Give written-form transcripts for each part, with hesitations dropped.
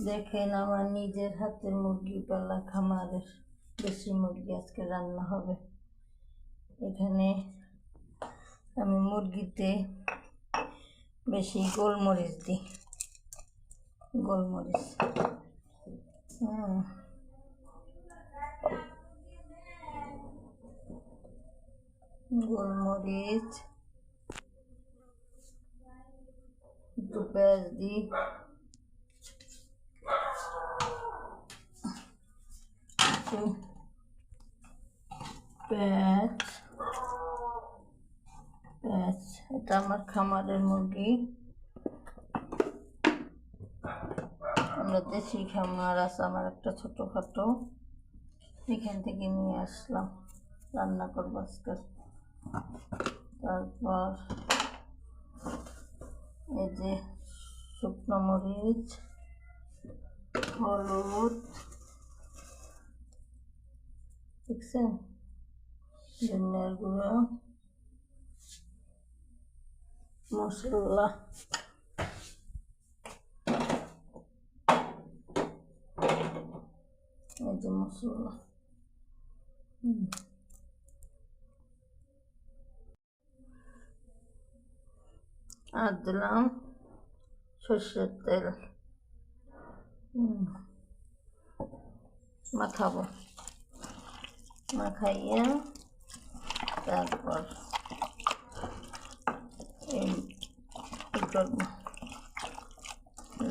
দেখেন আমার নিজের হাতের মুরগি পালা খামারের দেশি মুরগি আজকে রান্না হবে। এখানে আমি মুরগিতে বেশি গোলমরিচ দিই, গোলমরিচ গোলমরিচ একটু পেঁয়াজ দিই, পেঁয়াজ এটা আমার খামারের মুরগি, আমরা দেশি খামার আছে আমার একটা ছোটোখাটো, এখান থেকে নিয়ে আসলাম রান্না করবো আজকে। তারপর এই যে শুকনো মরিচ, হলুদ, দেখছেন, ধনিয়ার গুঁড়ো, মশলা, এই যে মশলা, আর দিলাম সর্ষের তেল, মাখাবো, মাখাইয়া তারপর এই করব।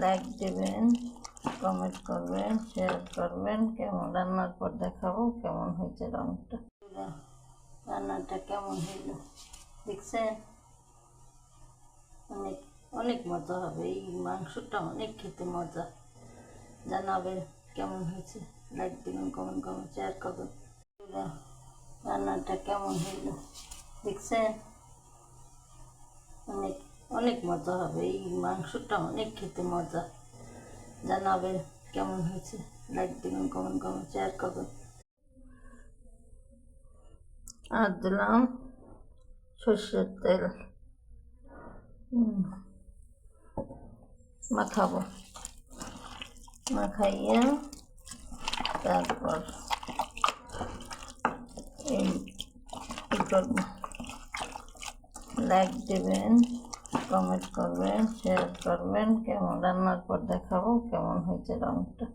লাইক দেবেন, কমেন্ট করবেন, শেয়ার করবেন। কেমন রান্নার পর দেখাবো কেমন হয়েছে রঙটা, রান্নাটা কেমন হইল দেখছেন। অনেক অনেক মজা হবে, এই মাংসটা অনেক খেতে মজা। জানাবেন কেমন হয়েছে, লাইক দেবেন, কমেন্ট করবেন, শেয়ার করবেন। রান্নাটা কেমন হইল দেখছেন, অনেক অনেক মজা হবে, এই মাংসটা অনেক খেতে মজা। জানাবেন কেমন হয়েছে, লাইক দেবেন, কমেন্ট করবেন, শেয়ার করবেন। আর দিলাম সর্ষের তেল, মাখাবো, মাখাইয়া তারপর এই করব। লাইক দেবেন, কমেন্ট করবেন, শেয়ার করবেন। কেমন রান্নার পর দেখাবো কেমন হয়েছে রঙটা।